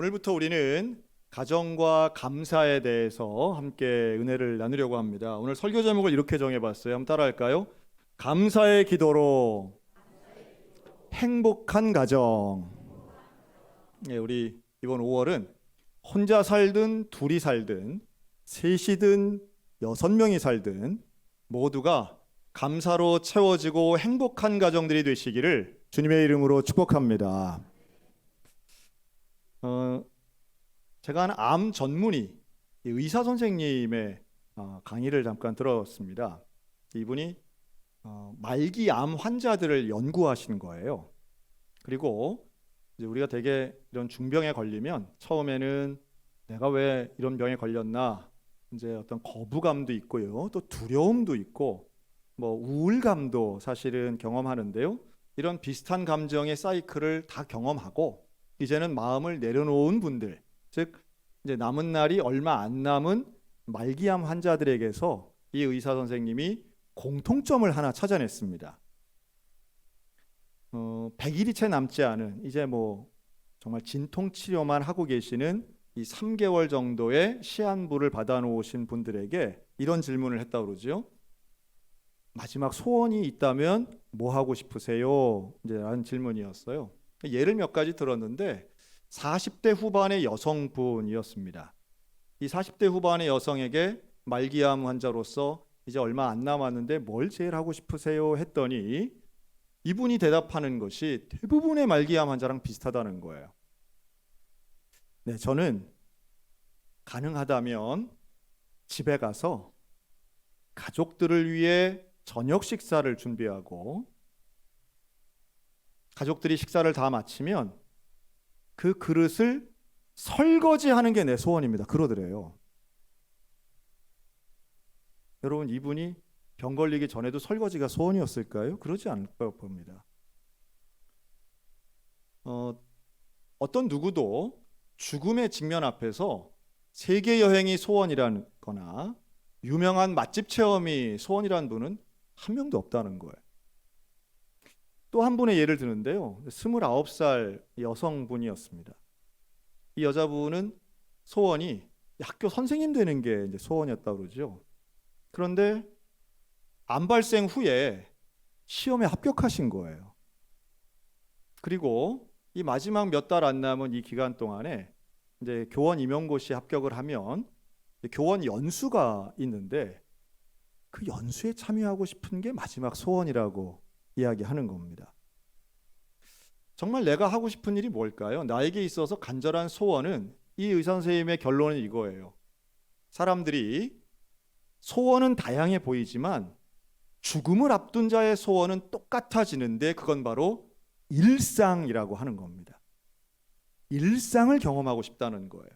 오늘부터 우리는 가정과 감사에 대해서 함께 은혜를 나누려고 합니다. 오늘 설교 제목을 이렇게 정해봤어요. 한번 따라할까요? 감사의 기도로 행복한 가정. 우리 이번 5월은 혼자 살든 둘이 살든 셋이든 6명이 살든 모두가 감사로 채워지고 행복한 가정들이 되시기를 주님의 이름으로 축복합니다. 제가 아는 암 전문의 의사 선생님의 강의를 잠깐 들었습니다. 이분이 말기 암 환자들을 연구하시는 거예요. 그리고 이제 우리가 되게 이런 중병에 걸리면 처음에는 내가 왜 이런 병에 걸렸나, 이제 어떤 거부감도 있고요, 또 두려움도 있고, 뭐 우울감도 사실은 경험하는데요. 이런 비슷한 감정의 사이클을 다 경험하고 이제는 마음을 내려놓은 분들, 즉 이제 남은 날이 얼마 안 남은 말기암 환자들에게서 이 의사 선생님이 공통점을 하나 찾아냈습니다. 100일이 채 남지 않은, 이제 뭐 정말 진통 치료만 하고 계시는 이 3개월 정도의 시한부를 받아놓으신 분들에게 이런 질문을 했다고 그러죠. 마지막 소원이 있다면 뭐 하고 싶으세요? 이제 라는 질문이었어요. 예를 몇 가지 들었는데 40대 후반의 여성분이었습니다. 이 40대 후반의 여성에게 말기암 환자로서 이제 얼마 안 남았는데 뭘 제일 하고 싶으세요? 했더니 이분이 대답하는 것이 대부분의 말기암 환자랑 비슷하다는 거예요. 네, 저는 가능하다면 집에 가서 가족들을 위해 저녁 식사를 준비하고 가족들이 식사를 다 마치면 그 그릇을 설거지하는 게 내 소원입니다. 그러더래요. 여러분, 이분이 병 걸리기 전에도 설거지가 소원이었을까요? 그러지 않을 거 봅니다. 어떤 누구도 죽음의 직면 앞에서 세계 여행이 소원이라거나 유명한 맛집 체험이 소원이라는 분은 한 명도 없다는 거예요. 또 한 분의 예를 드는데요. 29살 여성분이었습니다. 이 여자분은 소원이 학교 선생님 되는 게 이제 소원이었다고 그러죠. 그런데 암 발생 후에 시험에 합격하신 거예요. 그리고 이 마지막 몇 달 안 남은 이 기간 동안에 이제 교원 임용고시에 합격을 하면 교원 연수가 있는데 그 연수에 참여하고 싶은 게 마지막 소원이라고 이야기하는 겁니다. 정말 내가 하고 싶은 일이 뭘까요? 나에게 있어서 간절한 소원은, 이 의사 선생님의 결론은 이거예요. 사람들이 소원은 다양해 보이지만 죽음을 앞둔 자의 소원은 똑같아지는데 그건 바로 일상이라고 하는 겁니다. 일상을 경험하고 싶다는 거예요.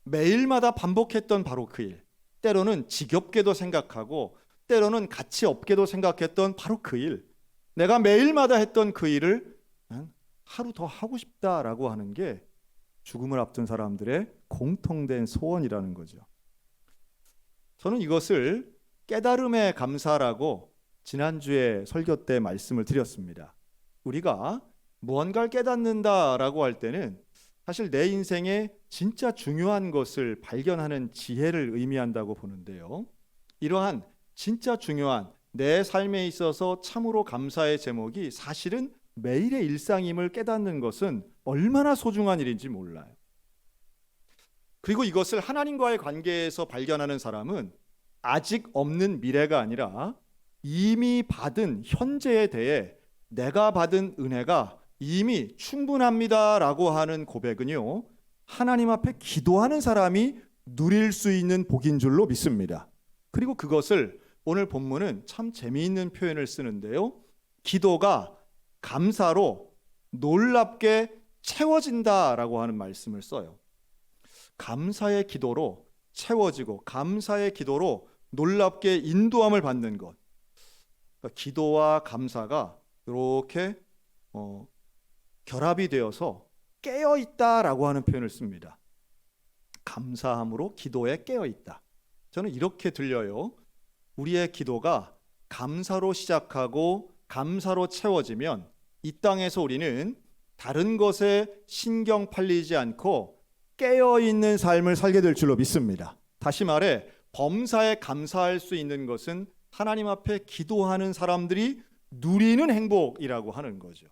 매일마다 반복했던 바로 그 일, 때로는 지겹게도 생각하고 때로는 가치 없게도 생각했던 바로 그 일, 내가 매일마다 했던 그 일을 하루 더 하고 싶다라고 하는 게 죽음을 앞둔 사람들의 공통된 소원이라는 거죠. 저는 이것을 깨달음의 감사라고 지난주에 설교 때 말씀을 드렸습니다. 우리가 무언가를 깨닫는다라고 할 때는 사실 내 인생에 진짜 중요한 것을 발견하는 지혜를 의미한다고 보는데요. 이러한 진짜 중요한 내 삶에 있어서 참으로 감사의 제목이 사실은 매일의 일상임을 깨닫는 것은 얼마나 소중한 일인지 몰라요. 그리고 이것을 하나님과의 관계에서 발견하는 사람은 아직 없는 미래가 아니라 이미 받은 현재에 대해 내가 받은 은혜가 이미 충분합니다라고 하는 고백은요, 하나님 앞에 기도하는 사람이 누릴 수 있는 복인 줄로 믿습니다. 그리고 그것을 오늘 본문은 참 재미있는 표현을 쓰는데요. 기도가 감사로 놀랍게 채워진다라고 하는 말씀을 써요. 감사의 기도로 채워지고 감사의 기도로 놀랍게 인도함을 받는 것. 그러니까 기도와 감사가 이렇게 결합이 되어서 깨어있다라고 하는 표현을 씁니다. 감사함으로 기도에 깨어있다. 저는 이렇게 들려요. 우리의 기도가 감사로 시작하고 감사로 채워지면 이 땅에서 우리는 다른 것에 신경 팔리지 않고 깨어 있는 삶을 살게 될 줄로 믿습니다. 다시 말해 범사에 감사할 수 있는 것은 하나님 앞에 기도하는 사람들이 누리는 행복이라고 하는 거죠.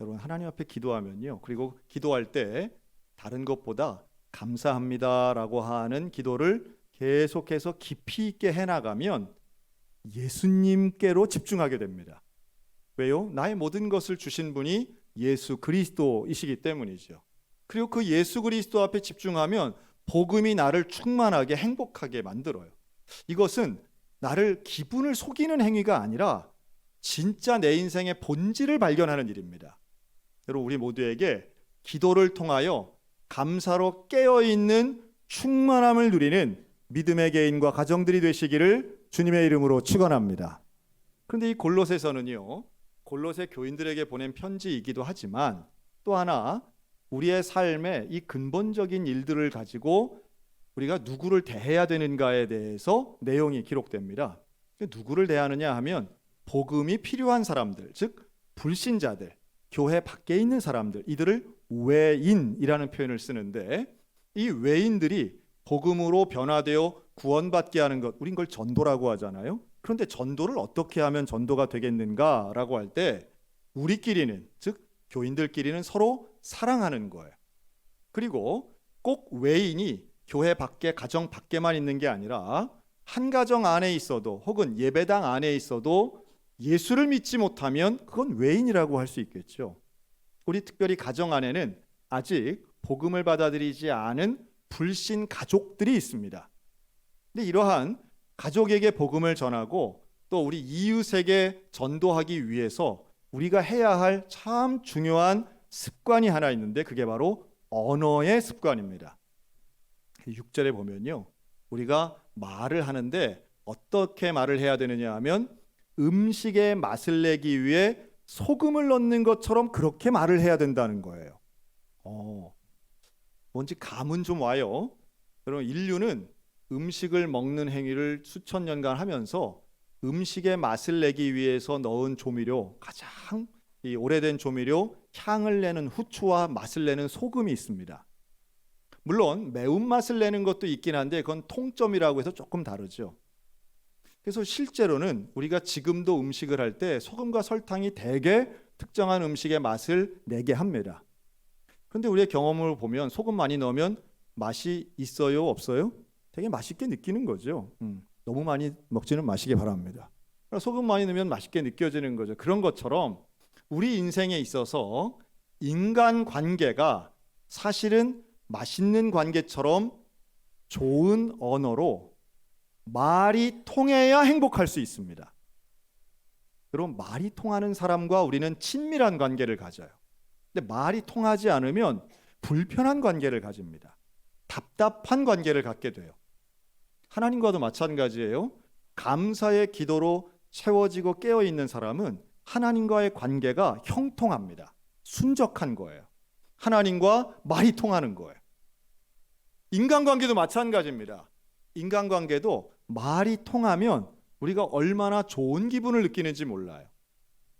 여러분, 하나님 앞에 기도하면요, 그리고 기도할 때 다른 것보다 감사합니다라고 하는 기도를 계속해서 깊이 있게 해나가면 예수님께로 집중하게 됩니다. 왜요? 나의 모든 것을 주신 분이 예수 그리스도이시기 때문이죠. 그리고 그 예수 그리스도 앞에 집중하면 복음이 나를 충만하게 행복하게 만들어요. 이것은 나를 기분을 속이는 행위가 아니라 진짜 내 인생의 본질을 발견하는 일입니다. 여러분, 우리 모두에게 기도를 통하여 감사로 깨어있는 충만함을 누리는 믿음의 개인과 가정들이 되시기를 주님의 이름으로 축원합니다. 그런데 이 골로새서는요, 골로새 교인들에게 보낸 편지이기도 하지만 또 하나 우리의 삶의 이 근본적인 일들을 가지고 우리가 누구를 대해야 되는가에 대해서 내용이 기록됩니다. 누구를 대하느냐 하면 복음이 필요한 사람들, 즉 불신자들, 교회 밖에 있는 사람들, 이들을 외인이라는 표현을 쓰는데, 이 외인들이 복음으로 변화되어 구원받게 하는 것, 우린 그걸 전도라고 하잖아요. 그런데 전도를 어떻게 하면 전도가 되겠는가라고 할 때 우리끼리는, 즉 교인들끼리는 서로 사랑하는 거예요. 그리고 꼭 외인이 교회 밖에, 가정 밖에만 있는 게 아니라 한 가정 안에 있어도 혹은 예배당 안에 있어도 예수를 믿지 못하면 그건 외인이라고 할 수 있겠죠. 우리 특별히 가정 안에는 아직 복음을 받아들이지 않은 불신 가족들이 있습니다. 근데 이러한 가족에게 복음을 전하고 또 우리 이웃에게 전도하기 위해서 우리가 해야 할 참 중요한 습관이 하나 있는데 그게 바로 언어의 습관입니다. 6절에 보면요, 우리가 말을 하는데 어떻게 말을 해야 되느냐 하면 음식에 맛을 내기 위해 소금을 넣는 것처럼 그렇게 말을 해야 된다는 거예요. 뭔지 감은 좀 와요. 여러분, 인류는 음식을 먹는 행위를 수천 년간 하면서 음식의 맛을 내기 위해서 넣은 조미료, 가장 이 오래된 조미료, 향을 내는 후추와 맛을 내는 소금이 있습니다. 물론 매운맛을 내는 것도 있긴 한데 그건 통점이라고 해서 조금 다르죠. 그래서 실제로는 우리가 지금도 음식을 할 때 소금과 설탕이 대개 특정한 음식의 맛을 내게 합니다. 그런데 우리의 경험을 보면 소금 많이 넣으면 맛이 있어요, 없어요? 되게 맛있게 느끼는 거죠. 너무 많이 먹지는 마시기 바랍니다. 소금 많이 넣으면 맛있게 느껴지는 거죠. 그런 것처럼 우리 인생에 있어서 인간 관계가 사실은 맛있는 관계처럼 좋은 언어로 말이 통해야 행복할 수 있습니다. 여러분, 말이 통하는 사람과 우리는 친밀한 관계를 가져요. 근데 말이 통하지 않으면 불편한 관계를 가집니다. 답답한 관계를 갖게 돼요. 하나님과도 마찬가지예요. 감사의 기도로 채워지고 깨어있는 사람은 하나님과의 관계가 형통합니다. 순적한 거예요. 하나님과 말이 통하는 거예요. 인간관계도 마찬가지입니다. 인간관계도 말이 통하면 우리가 얼마나 좋은 기분을 느끼는지 몰라요.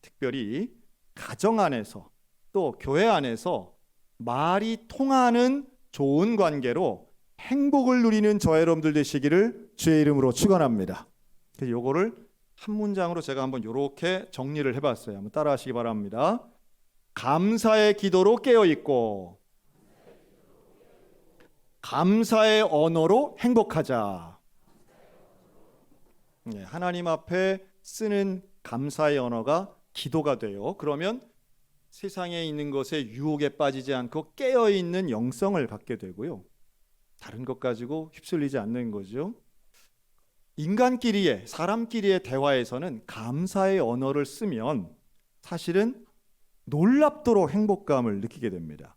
특별히 가정 안에서 또 교회 안에서 말이 통하는 좋은 관계로 행복을 누리는 저와 여러분들 되시기를 주의 이름으로 축원합니다. 그래서 요거를 한 문장으로 제가 한번 이렇게 정리를 해봤어요. 한번 따라하시기 바랍니다. 감사의 기도로 깨어있고 감사의 언어로 행복하자. 하나님 앞에 쓰는 감사의 언어가 기도가 돼요. 그러면 세상에 있는 것에 유혹에 빠지지 않고 깨어있는 영성을 갖게 되고요. 다른 것 가지고 휩쓸리지 않는 거죠. 인간끼리의, 사람끼리의 대화에서는 감사의 언어를 쓰면 사실은 놀랍도록 행복감을 느끼게 됩니다.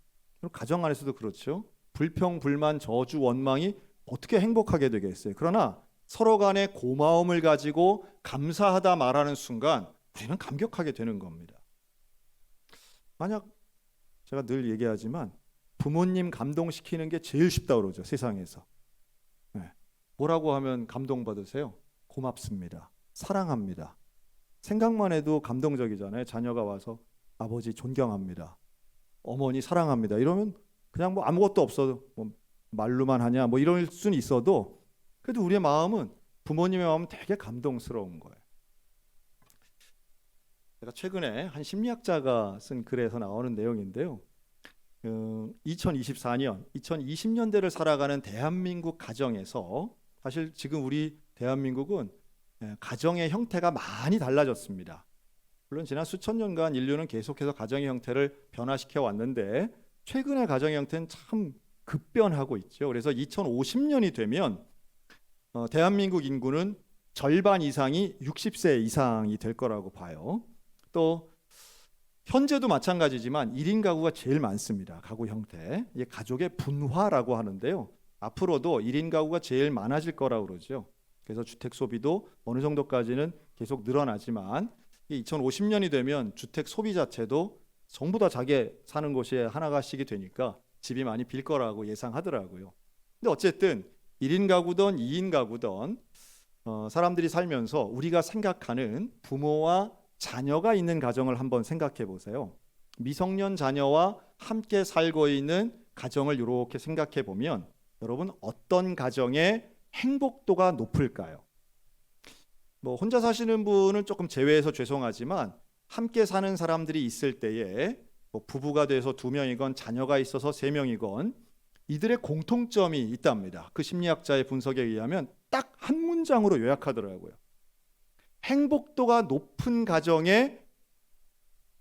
가정 안에서도 그렇죠. 불평, 불만, 저주, 원망이 어떻게 행복하게 되겠어요. 그러나 서로 간에 고마움을 가지고 감사하다 말하는 순간 우리는 감격하게 되는 겁니다. 만약 제가 늘 얘기하지만 부모님 감동시키는 게 제일 쉽다고 그러죠. 세상에서. 뭐라고 하면 감동받으세요? 고맙습니다. 사랑합니다. 생각만 해도 감동적이잖아요. 자녀가 와서 아버지 존경합니다. 어머니 사랑합니다. 이러면 그냥 뭐 아무것도 없어도 뭐 말로만 하냐 뭐 이럴 수는 있어도 그래도 우리의 마음은 부모님의 마음은 되게 감동스러운 거예요. 제가 최근에 한 심리학자가 쓴 글에서 나오는 내용인데요. 2024년, 2020년대를 살아가는 대한민국 가정에서 사실 지금 우리 대한민국은 가정의 형태가 많이 달라졌습니다. 물론 지난 수천 년간 인류는 계속해서 가정의 형태를 변화시켜 왔는데 최근의 가정의 형태는 참 급변하고 있죠. 그래서 2050년이 되면 대한민국 인구는 절반 이상이 60세 이상이 될 거라고 봐요. 또 현재도 마찬가지지만 1인 가구가 제일 많습니다. 가구 형태. 이게 가족의 분화라고 하는데요. 앞으로도 1인 가구가 제일 많아질 거라고 그러죠. 그래서 주택 소비도 어느 정도까지는 계속 늘어나지만 2050년이 되면 주택 소비 자체도 전부 다 자기 사는 곳에 하나가씩이 되니까 집이 많이 빌 거라고 예상하더라고요. 근데 어쨌든 1인 가구든 2인 가구든 사람들이 살면서 우리가 생각하는 부모와 자녀가 있는 가정을 한번 생각해 보세요. 미성년 자녀와 함께 살고 있는 가정을 이렇게 생각해 보면 여러분 어떤 가정의 행복도가 높을까요? 뭐 혼자 사시는 분은 조금 제외해서 죄송하지만 함께 사는 사람들이 있을 때에 뭐 부부가 돼서 2명이건 자녀가 있어서 3명이건 이들의 공통점이 있답니다. 그 심리학자의 분석에 의하면 딱 한 문장으로 요약하더라고요. 행복도가 높은 가정에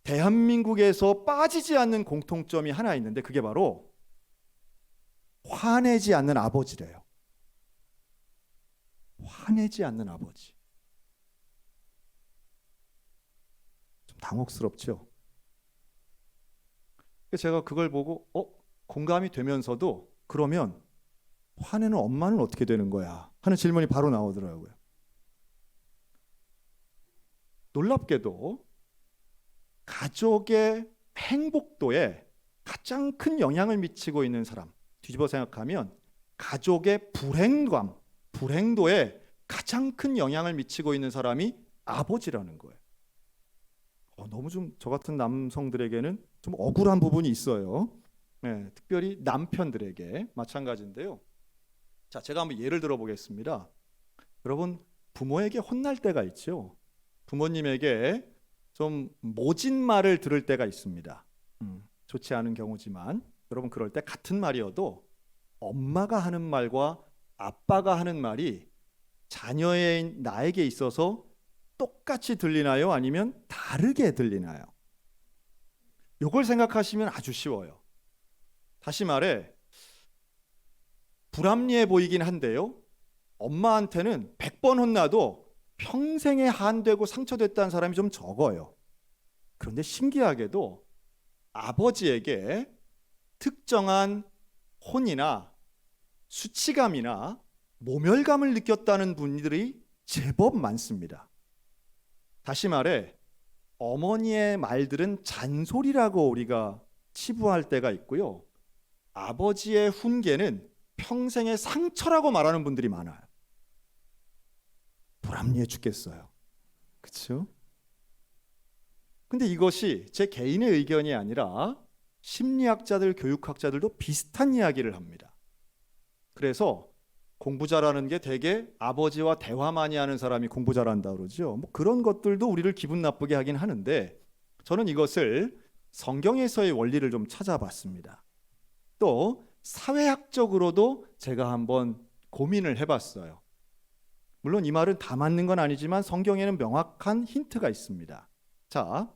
대한민국에서 빠지지 않는 공통점이 하나 있는데 그게 바로 화내지 않는 아버지래요. 화내지 않는 아버지. 좀 당혹스럽죠? 제가 그걸 보고 공감이 되면서도 그러면 화내는 엄마는 어떻게 되는 거야? 하는 질문이 바로 나오더라고요. 놀랍게도 가족의 행복도에 가장 큰 영향을 미치고 있는 사람, 뒤집어 생각하면 가족의 불행도에 가장 큰 영향을 미치고 있는 사람이 아버지라는 거예요. 너무 좀 저 같은 남성들에게는 좀 억울한 부분이 있어요. 네, 특별히 남편들에게 마찬가지인데요. 자, 제가 한번 예를 들어 보겠습니다. 여러분, 부모에게 혼날 때가 있죠. 부모님에게 좀 모진 말을 들을 때가 있습니다. 좋지 않은 경우지만 여러분 그럴 때 같은 말이어도 엄마가 하는 말과 아빠가 하는 말이 자녀의 나에게 있어서 똑같이 들리나요? 아니면 다르게 들리나요? 이걸 생각하시면 아주 쉬워요. 다시 말해 불합리해 보이긴 한데요. 엄마한테는 100번 혼나도 평생에 한되고 상처됐다는 사람이 좀 적어요. 그런데 신기하게도 아버지에게 특정한 혼이나 수치감이나 모멸감을 느꼈다는 분들이 제법 많습니다. 다시 말해 어머니의 말들은 잔소리라고 우리가 치부할 때가 있고요. 아버지의 훈계는 평생의 상처라고 말하는 분들이 많아요. 불합리해 죽겠어요. 그렇죠? 근데 이것이 제 개인의 의견이 아니라 심리학자들, 교육학자들도 비슷한 이야기를 합니다. 그래서 공부 잘하는 게 되게 아버지와 대화 많이 하는 사람이 공부 잘한다 그러죠. 뭐 그런 것들도 우리를 기분 나쁘게 하긴 하는데 저는 이것을 성경에서의 원리를 좀 찾아봤습니다. 또 사회학적으로도 제가 한번 고민을 해봤어요. 물론 이 말은 다 맞는 건 아니지만 성경에는 명확한 힌트가 있습니다. 자,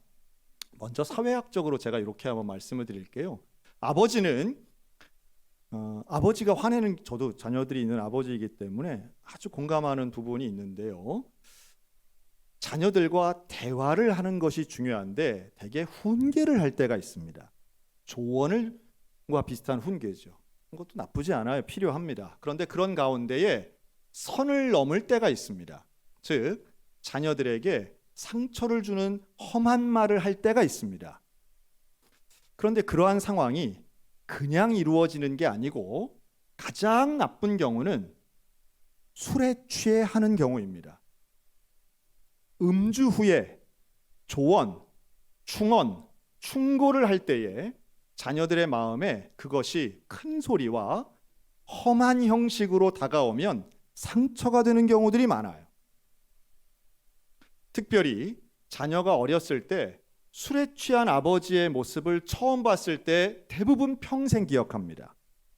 먼저 사회학적으로 제가 이렇게 한번 말씀을 드릴게요. 아버지가 화내는, 저도 자녀들이 있는 아버지이기 때문에 아주 공감하는 부분이 있는데요. 자녀들과 대화를 하는 것이 중요한데 대개 훈계를 할 때가 있습니다. 조언과 비슷한 훈계죠. 그것도 나쁘지 않아요. 필요합니다. 그런데 그런 가운데에 선을 넘을 때가 있습니다. 즉 자녀들에게 상처를 주는 험한 말을 할 때가 있습니다. 그런데 그러한 상황이 그냥 이루어지는 게 아니고 가장 나쁜 경우는 술에 취해 하는 경우입니다. 음주 후에 조언, 충언, 충고를 할 때에 자녀들의 마음에 그것이 큰 소리와 험한 형식으로 다가오면 상처가 되는 경우들이 많아요. 특별히 자녀가 어렸을 때 술에 취한 아버지의 모습을 처음 봤을 때 대부분 평생 기억합니다.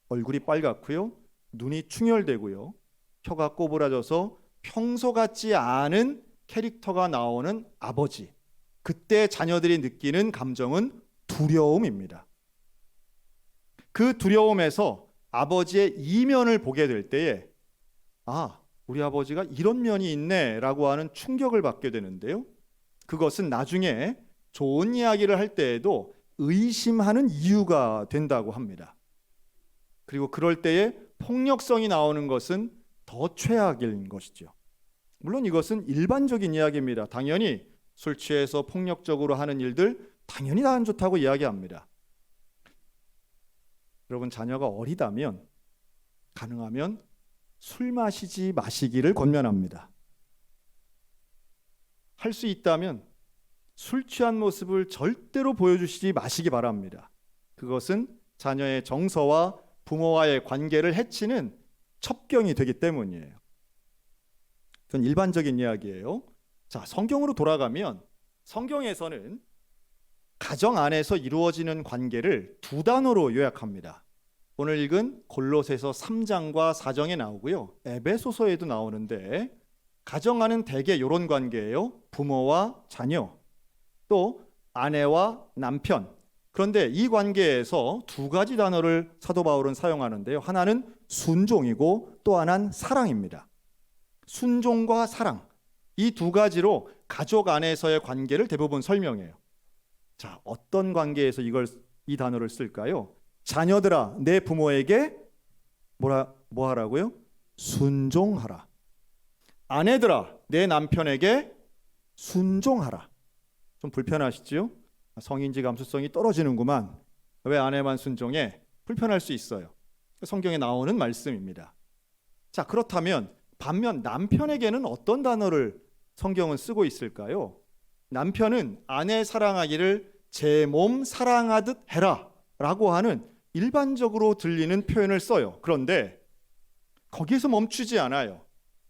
얼굴이 빨갛고요, 눈이 충혈되고요, 혀가 꼬부라져서 평소 같지 않은 캐릭터가 나오는 아버지. 그때 자녀들이 느끼는 감정은 두려움입니다. 그 두려움에서 아버지의 이면을 보게 될 때에 우리 아버지가 이런 면이 있네 라고 하는 충격을 받게 되는데요, 그것은 나중에 좋은 이야기를 할 때에도 의심하는 이유가 된다고 합니다. 그리고 그럴 때에 폭력성이 나오는 것은 더 최악인 것이죠. 물론 이것은 일반적인 이야기입니다. 당연히 술 취해서 폭력적으로 하는 일들 당연히 다 안 좋다고 이야기합니다. 여러분, 자녀가 어리다면 가능하면 술 마시지 마시기를 권면합니다. 할 수 있다면 술 취한 모습을 절대로 보여주시지 마시기 바랍니다. 그것은 자녀의 정서와 부모와의 관계를 해치는 첩경이 되기 때문이에요. 그건 일반적인 이야기예요. 자, 성경으로 돌아가면 성경에서는 가정 안에서 이루어지는 관계를 두 단어로 요약합니다. 오늘 읽은 골로새서 3장과 4장에 나오고요, 에베소서에도 나오는데, 가정 안은 대개 이런 관계예요. 부모와 자녀, 또 아내와 남편. 그런데 이 관계에서 두 가지 단어를 사도 바울은 사용하는데요, 하나는 순종이고 또 하나는 사랑입니다. 순종과 사랑, 이 두 가지로 가족 안에서의 관계를 대부분 설명해요. 자, 어떤 관계에서 이 단어를 쓸까요? 자녀들아, 내 부모에게 뭐 하라고요? 순종하라. 아내들아, 내 남편에게 순종하라. 좀 불편하시죠? 성인지 감수성이 떨어지는구만. 왜 아내만 순종해? 불편할 수 있어요. 성경에 나오는 말씀입니다. 자, 그렇다면 반면 남편에게는 어떤 단어를 성경은 쓰고 있을까요? 남편은 아내 사랑하기를 제 몸 사랑하듯 해라 라고 하는 일반적으로 들리는 표현을 써요. 그런데 거기에서 멈추지 않아요.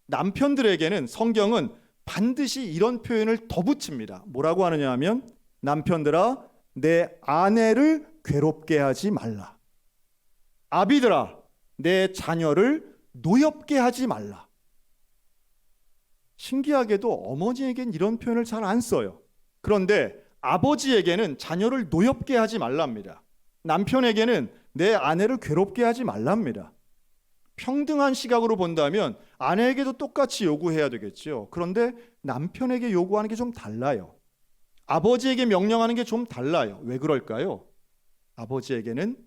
남편들에게는 성경은 반드시 이런 표현을 더 붙입니다. 뭐라고 하느냐 하면, 남편들아, 내 아내를 괴롭게 하지 말라. 아비들아, 내 자녀를 노엽게 하지 말라. 신기하게도 어머니에겐 이런 표현을 잘 안 써요. 그런데 아버지에게는 자녀를 노엽게 하지 말랍니다. 남편에게는 내 아내를 괴롭게 하지 말랍니다. 평등한 시각으로 본다면 아내에게도 똑같이 요구해야 되겠죠. 그런데 남편에게 요구하는 게 좀 달라요. 아버지에게 명령하는 게 좀 달라요. 왜 그럴까요? 아버지에게는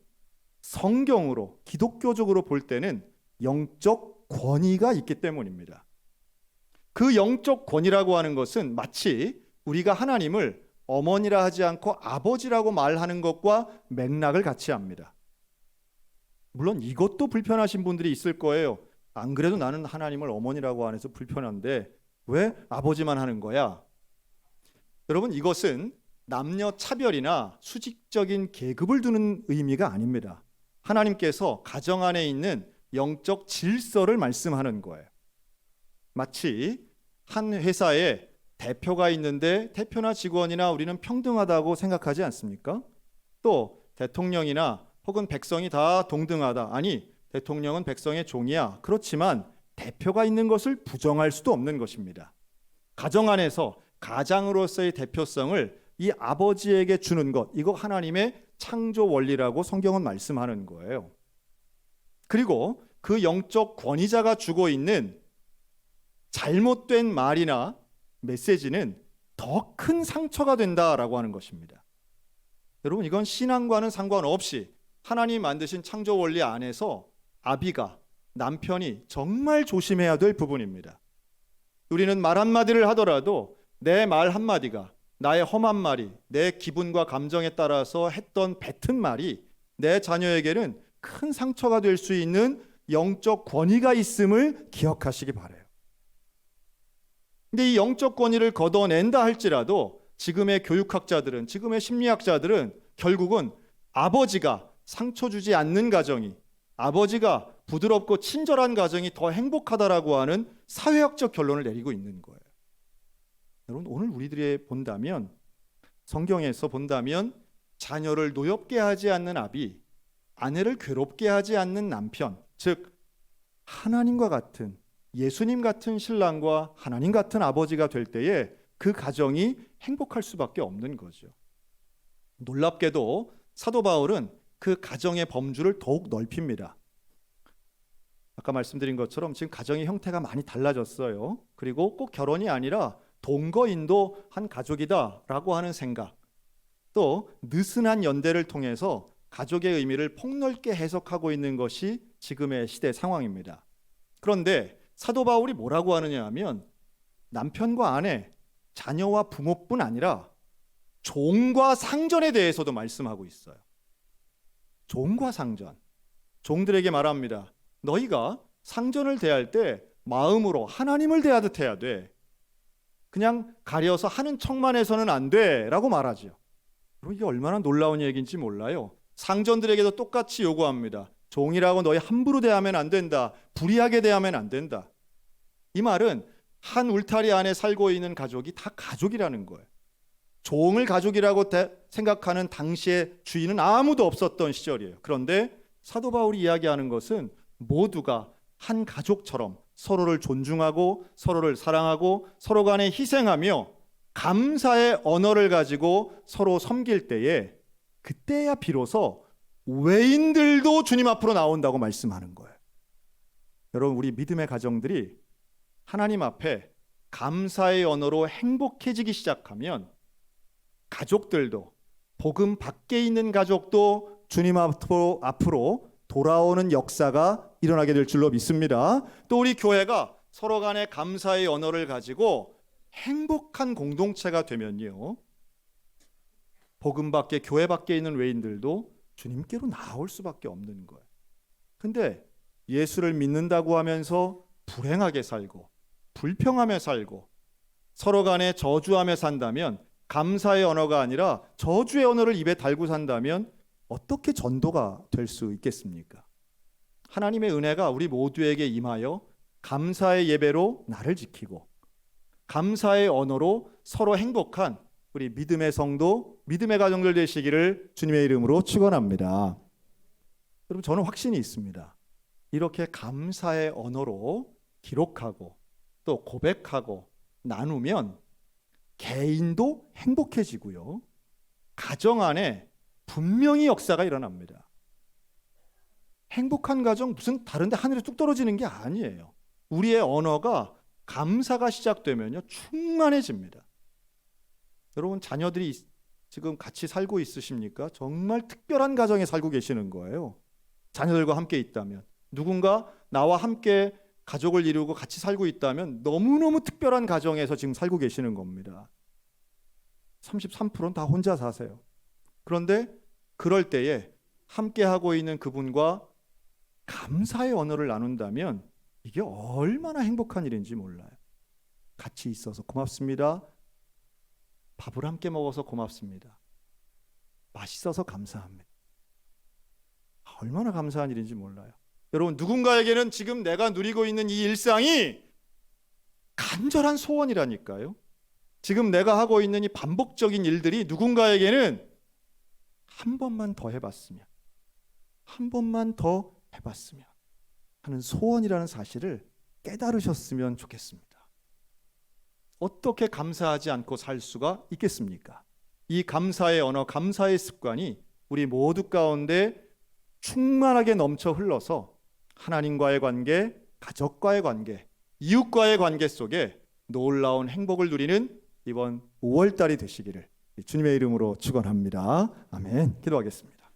성경으로, 기독교적으로 볼 때는 영적 권위가 있기 때문입니다. 그 영적 권위라고 하는 것은 마치 우리가 하나님을 어머니라 하지 않고 아버지라고 말하는 것과 맥락을 같이 합니다. 물론 이것도 불편하신 분들이 있을 거예요. 안 그래도 나는 하나님을 어머니라고 안 해서 불편한데 왜 아버지만 하는 거야? 여러분, 이것은 남녀 차별이나 수직적인 계급을 두는 의미가 아닙니다. 하나님께서 가정 안에 있는 영적 질서를 말씀하는 거예요. 마치 한 회사에 대표가 있는데 대표나 직원이나 우리는 평등하다고 생각하지 않습니까? 또 대통령이나 혹은 백성이 다 동등하다. 아니, 대통령은 백성의 종이야. 그렇지만 대표가 있는 것을 부정할 수도 없는 것입니다. 가정 안에서 가장으로서의 대표성을 이 아버지에게 주는 것, 이거 하나님의 창조 원리라고 성경은 말씀하는 거예요. 그리고 그 영적 권위자가 주고 있는 잘못된 말이나 메시지는 더 큰 상처가 된다라고 하는 것입니다. 여러분, 이건 신앙과는 상관없이 하나님 만드신 창조 원리 안에서 아비가, 남편이 정말 조심해야 될 부분입니다. 우리는 말 한마디를 하더라도 내 말 한마디가, 나의 험한 말이, 내 기분과 감정에 따라서 했던 뱉은 말이 내 자녀에게는 큰 상처가 될 수 있는 영적 권위가 있음을 기억하시기 바라요. 근데 이 영적 권위를 걷어낸다 할지라도 지금의 교육학자들은, 지금의 심리학자들은 결국은 아버지가 상처 주지 않는 가정이, 아버지가 부드럽고 친절한 가정이 더 행복하다라고 하는 사회학적 결론을 내리고 있는 거예요. 여러분, 오늘 우리들이 본다면, 성경에서 본다면 자녀를 노엽게 하지 않는 아비, 아내를 괴롭게 하지 않는 남편, 즉 하나님과 같은, 예수님 같은 신랑과 하나님 같은 아버지가 될 때에 그 가정이 행복할 수밖에 없는 거죠. 놀랍게도 사도 바울은 그 가정의 범주를 더욱 넓힙니다. 아까 말씀드린 것처럼 지금 가정의 형태가 많이 달라졌어요. 그리고 꼭 결혼이 아니라 동거인도 한 가족이다라고 하는 생각, 또 느슨한 연대를 통해서 가족의 의미를 폭넓게 해석하고 있는 것이 지금의 시대 상황입니다. 그런데 사도 바울이 뭐라고 하느냐 하면 남편과 아내, 자녀와 부모뿐 아니라 종과 상전에 대해서도 말씀하고 있어요. 종과 상전. 종들에게 말합니다. 너희가 상전을 대할 때 마음으로 하나님을 대하듯 해야 돼. 그냥 가려서 하는 척만 해서는 안 돼 라고 말하죠. 이게 얼마나 놀라운 얘기인지 몰라요. 상전들에게도 똑같이 요구합니다. 종이라고 너희 함부로 대하면 안 된다. 불의하게 대하면 안 된다. 이 말은 한 울타리 안에 살고 있는 가족이 다 가족이라는 거예요. 종을 가족이라고 생각하는 당시의 주인은 아무도 없었던 시절이에요. 그런데 사도 바울이 이야기하는 것은 모두가 한 가족처럼 서로를 존중하고 서로를 사랑하고 서로 간에 희생하며 감사의 언어를 가지고 서로 섬길 때에, 그때야 비로소 외인들도 주님 앞으로 나온다고 말씀하는 거예요. 여러분, 우리 믿음의 가정들이 하나님 앞에 감사의 언어로 행복해지기 시작하면 가족들도, 복음 밖에 있는 가족도 주님 앞으로 돌아오는 역사가 일어나게 될 줄로 믿습니다. 또 우리 교회가 서로 간에 감사의 언어를 가지고 행복한 공동체가 되면요, 복음 밖에, 교회 밖에 있는 외인들도 주님께로 나올 수밖에 없는 거예요. 근데 예수를 믿는다고 하면서 불행하게 살고 불평하며 살고 서로 간에 저주하며 산다면, 감사의 언어가 아니라 저주의 언어를 입에 달고 산다면 어떻게 전도가 될 수 있겠습니까? 하나님의 은혜가 우리 모두에게 임하여 감사의 예배로 나를 지키고 감사의 언어로 서로 행복한 우리 믿음의 성도, 믿음의 가정들 되시기를 주님의 이름으로 축원합니다. 여러분, 저는 확신이 있습니다. 이렇게 감사의 언어로 기록하고 또 고백하고 나누면 개인도 행복해지고요, 가정 안에 분명히 역사가 일어납니다. 행복한 가정 무슨 다른데 하늘에 뚝 떨어지는 게 아니에요. 우리의 언어가 감사가 시작되면요, 충만해집니다. 여러분, 자녀들이 지금 같이 살고 있으십니까? 정말 특별한 가정에 살고 계시는 거예요. 자녀들과 함께 있다면, 누군가 나와 함께 가족을 이루고 같이 살고 있다면 너무너무 특별한 가정에서 지금 살고 계시는 겁니다. 33%는 다 혼자 사세요. 그런데 그럴 때에 함께 하고 있는 그분과 감사의 언어를 나눈다면 이게 얼마나 행복한 일인지 몰라요. 같이 있어서 고맙습니다. 밥을 함께 먹어서 고맙습니다. 맛있어서 감사합니다. 얼마나 감사한 일인지 몰라요. 여러분, 누군가에게는 지금 내가 누리고 있는 이 일상이 간절한 소원이라니까요. 지금 내가 하고 있는 이 반복적인 일들이 누군가에게는 한 번만 더 해봤으면, 한 번만 더 해봤으면 하는 소원이라는 사실을 깨달으셨으면 좋겠습니다. 어떻게 감사하지 않고 살 수가 있겠습니까? 이 감사의 언어, 감사의 습관이 우리 모두 가운데 충만하게 넘쳐 흘러서 하나님과의 관계, 가족과의 관계, 이웃과의 관계 속에 놀라운 행복을 누리는 이번 5월달이 되시기를 주님의 이름으로 축원합니다. 아멘. 기도하겠습니다.